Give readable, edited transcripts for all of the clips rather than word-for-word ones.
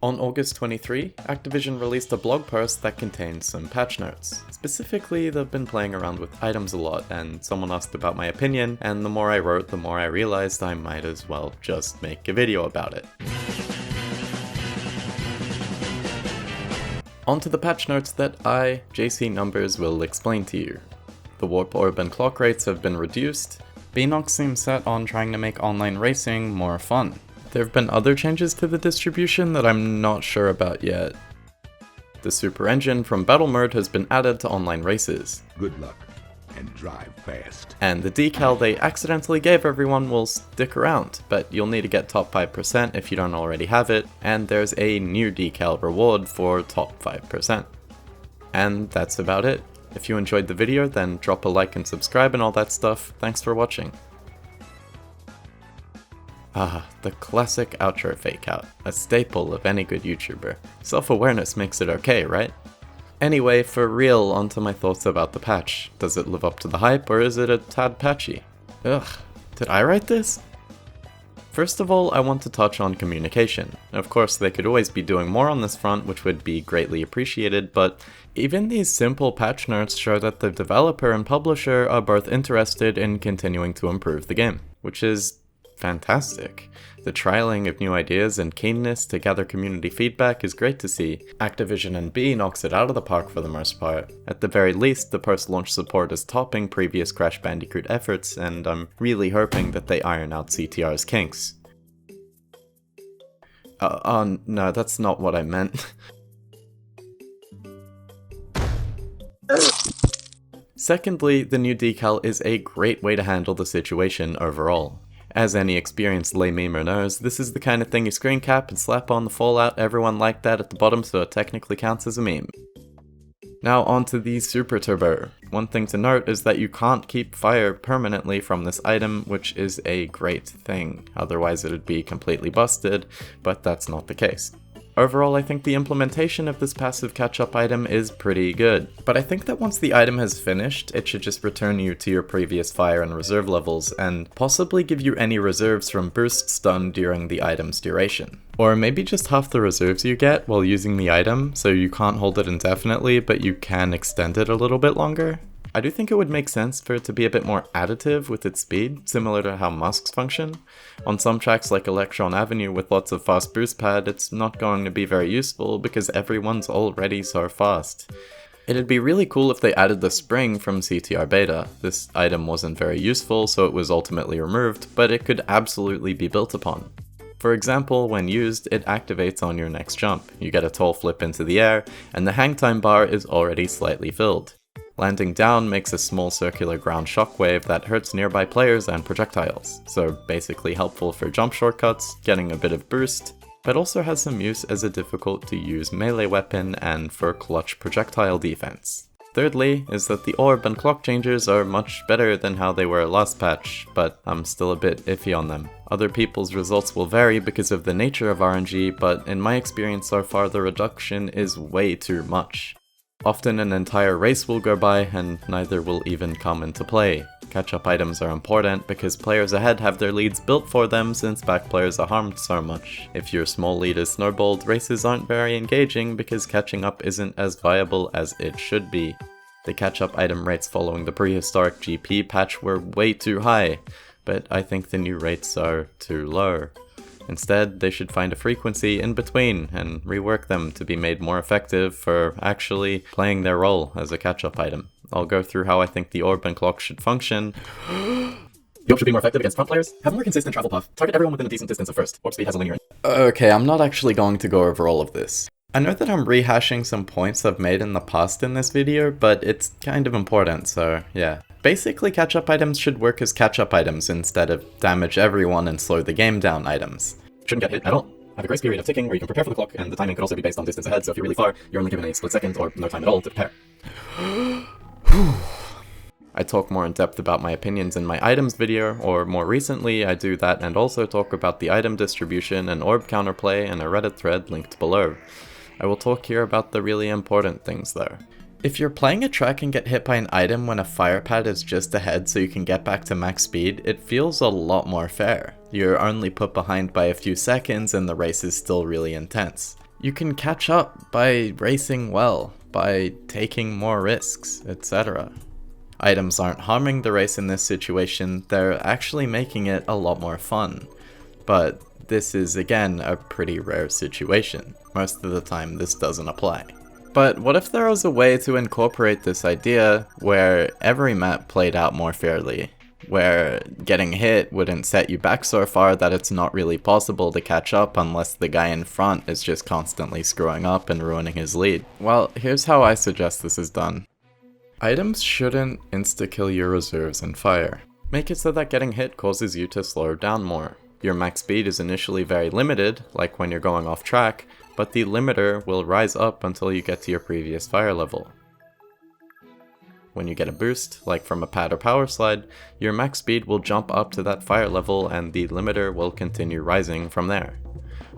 On August 23, Activision released a blog post that contained some patch notes. Specifically, they've been playing around with items a lot, and someone asked about my opinion, and the more I wrote, the more I realized I might as well just make a video about it. On to the patch notes that I, JC Numbers, will explain to you. The warp orb and clock rates have been reduced. Beenox seems set on trying to make online racing more fun. There have been other changes to the distribution that I'm not sure about yet. The super engine from Battle Mode has been added to online races. Good luck, and drive fast. And the decal they accidentally gave everyone will stick around, but you'll need to get top 5% if you don't already have it, and there's a new decal reward for top 5%. And that's about it. If you enjoyed the video, then drop a like and subscribe and all that stuff. Thanks for watching. Ah, the classic outro fake out, a staple of any good YouTuber. Self-awareness makes it okay, right? Anyway, for real, onto my thoughts about the patch. Does it live up to the hype, or is it a tad patchy? Ugh, did I write this? First of all, I want to touch on communication. Of course, they could always be doing more on this front, which would be greatly appreciated, but even these simple patch notes show that the developer and publisher are both interested in continuing to improve the game, which is fantastic. The trialing of new ideas and keenness to gather community feedback is great to see. Activision and B knocks it out of the park for the most part. At the very least, the post-launch support is topping previous Crash Bandicoot efforts, and I'm really hoping that they iron out CTR's kinks. No, that's not what I meant. Secondly, the new decal is a great way to handle the situation overall. As any experienced lay memer knows, this is the kind of thing you screen cap and slap on the fallout everyone liked that at the bottom so it technically counts as a meme. Now onto the Superturbo. One thing to note is that you can't keep fire permanently from this item, which is a great thing. Otherwise it'd be completely busted, but that's not the case. Overall, I think the implementation of this passive catch-up item is pretty good, but I think that once the item has finished, it should just return you to your previous fire and reserve levels, and possibly give you any reserves from burst stun during the item's duration. Or maybe just half the reserves you get while using the item, so you can't hold it indefinitely, but you can extend it a little bit longer. I do think it would make sense for it to be a bit more additive with its speed, similar to how musks function. On some tracks like Electron Avenue with lots of fast boost pad, it's not going to be very useful because everyone's already so fast. It'd be really cool if they added the spring from CTR beta. This item wasn't very useful, so it was ultimately removed, but it could absolutely be built upon. For example, when used, it activates on your next jump. You get a tall flip into the air, and the hang time bar is already slightly filled. Landing down makes a small circular ground shockwave that hurts nearby players and projectiles, so basically helpful for jump shortcuts, getting a bit of boost, but also has some use as a difficult to use melee weapon and for clutch projectile defense. Thirdly, is that the orb and clock changes are much better than how they were last patch, but I'm still a bit iffy on them. Other people's results will vary because of the nature of RNG, but in my experience so far the reduction is way too much. Often an entire race will go by and neither will even come into play. Catch-up items are important because players ahead have their leads built for them since back players are harmed so much. If your small lead is snowballed, races aren't very engaging because catching up isn't as viable as it should be. The catch-up item rates following the prehistoric GP patch were way too high, but I think the new rates are too low. Instead, they should find a frequency in between and rework them to be made more effective for actually playing their role as a catch-up item. I'll go through how I think the orb and clock should function. The orb should be more effective against front players, have a more consistent travel path, target everyone within a decent distance of first. Orb speed has a linear. Okay, I'm not actually going to go over all of this. I know that I'm rehashing some points I've made in the past in this video, but it's kind of important, so yeah. Basically, catch-up items should work as catch-up items instead of damage everyone and slow the game down items. Shouldn't get hit at all. Have a grace period of ticking where you can prepare for the clock, and the timing could also be based on distance ahead, so if you're really far, you're only given a split second or no time at all to prepare. I talk more in depth about my opinions in my items video, or more recently I do that and also talk about the item distribution and orb counterplay in a Reddit thread linked below. I will talk here about the really important things though. If you're playing a track and get hit by an item when a fire pad is just ahead so you can get back to max speed, it feels a lot more fair. You're only put behind by a few seconds and the race is still really intense. You can catch up by racing well, by taking more risks, etc. Items aren't harming the race in this situation, they're actually making it a lot more fun. But this is again a pretty rare situation. Most of the time this doesn't apply. But what if there was a way to incorporate this idea where every map played out more fairly? Where getting hit wouldn't set you back so far that it's not really possible to catch up unless the guy in front is just constantly screwing up and ruining his lead. Well, here's how I suggest this is done. Items shouldn't insta-kill your reserves and fire. Make it so that getting hit causes you to slow down more. Your max speed is initially very limited, like when you're going off track, but the limiter will rise up until you get to your previous fire level. When you get a boost, like from a pad or power slide, your max speed will jump up to that fire level and the limiter will continue rising from there.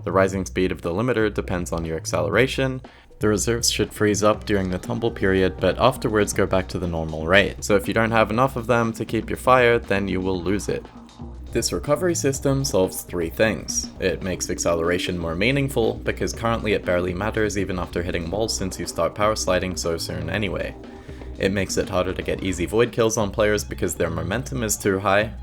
The rising speed of the limiter depends on your acceleration. The reserves should freeze up during the tumble period, but afterwards go back to the normal rate. So if you don't have enough of them to keep your fire, then you will lose it. This recovery system solves three things. It makes acceleration more meaningful, because currently it barely matters even after hitting walls since you start power sliding so soon anyway. It makes it harder to get easy void kills on players because their momentum is too high.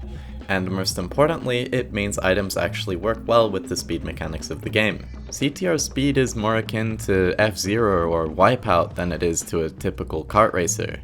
And most importantly, it means items actually work well with the speed mechanics of the game. CTR speed is more akin to F-Zero or Wipeout than it is to a typical kart racer.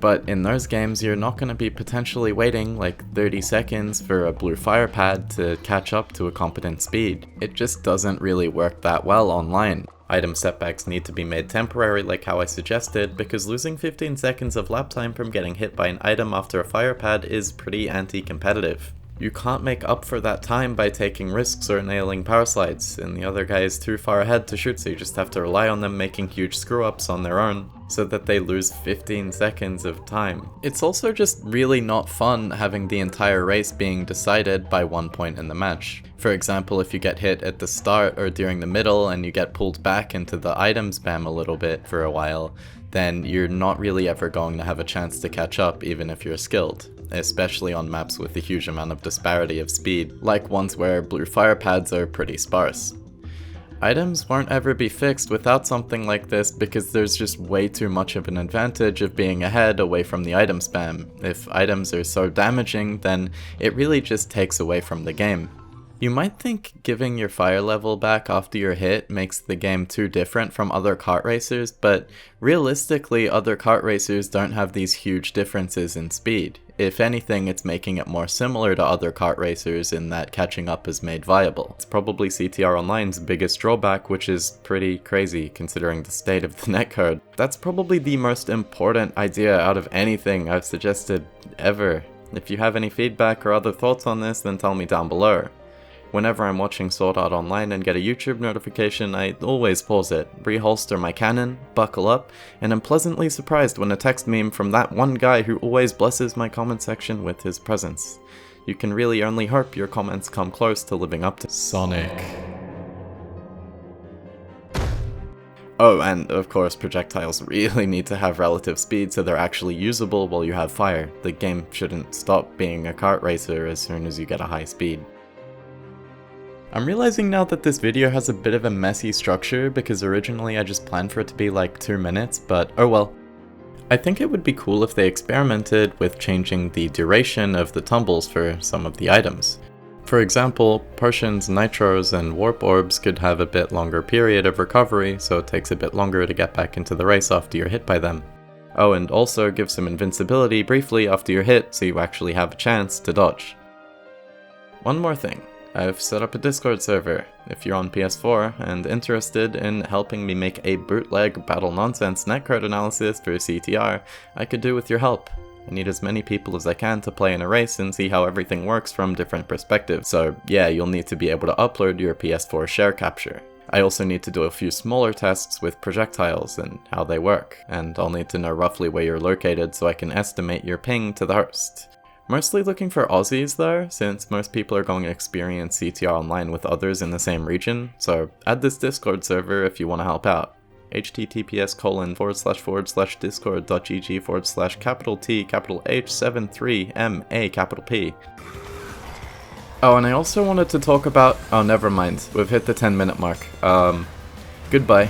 But in those games, you're not going to be potentially waiting like 30 seconds for a blue fire pad to catch up to a competent speed. It just doesn't really work that well online. Item setbacks need to be made temporary like how I suggested, because losing 15 seconds of lap time from getting hit by an item after a fire pad is pretty anti-competitive. You can't make up for that time by taking risks or nailing power slides, and the other guy is too far ahead to shoot, so you just have to rely on them making huge screw-ups on their own, so that they lose 15 seconds of time. It's also just really not fun having the entire race being decided by one point in the match. For example, if you get hit at the start or during the middle and you get pulled back into the item spam a little bit for a while, then you're not really ever going to have a chance to catch up even if you're skilled. Especially on maps with a huge amount of disparity of speed, like ones where blue fire pads are pretty sparse. Items won't ever be fixed without something like this because there's just way too much of an advantage of being ahead away from the item spam. If items are so damaging, then it really just takes away from the game. You might think giving your fire level back after your hit makes the game too different from other kart racers, but realistically other kart racers don't have these huge differences in speed. If anything, it's making it more similar to other kart racers in that catching up is made viable. It's probably CTR Online's biggest drawback, which is pretty crazy considering the state of the netcode. That's probably the most important idea out of anything I've suggested ever. If you have any feedback or other thoughts on this, then tell me down below. Whenever I'm watching Sword Art Online and get a YouTube notification, I always pause it, reholster my cannon, buckle up, and am pleasantly surprised when a text meme from that one guy who always blesses my comment section with his presence. You can really only hope your comments come close to living up to Sonic. Oh, and of course projectiles really need to have relative speed so they're actually usable while you have fire. The game shouldn't stop being a kart racer as soon as you get a high speed. I'm realizing now that this video has a bit of a messy structure because originally I just planned for it to be like 2 minutes, but oh well. I think it would be cool if they experimented with changing the duration of the tumbles for some of the items. For example, potions, nitros, and warp orbs could have a bit longer period of recovery, so it takes a bit longer to get back into the race after you're hit by them. Oh, and also give some invincibility briefly after you're hit so you actually have a chance to dodge. One more thing. I've set up a Discord server. If you're on PS4 and interested in helping me make a bootleg battle nonsense netcode analysis for CTR, I could do with your help. I need as many people as I can to play in a race and see how everything works from different perspectives, so yeah, you'll need to be able to upload your PS4 share capture. I also need to do a few smaller tests with projectiles and how they work, and I'll need to know roughly where you're located so I can estimate your ping to the host. Mostly looking for Aussies though, since most people are going to experience CTR Online with others in the same region, so add this Discord server if you want to help out. https://discord.gg/T H73MA. Oh, and I also wanted to talk about... oh, never mind. We've hit the 10-minute mark. Goodbye.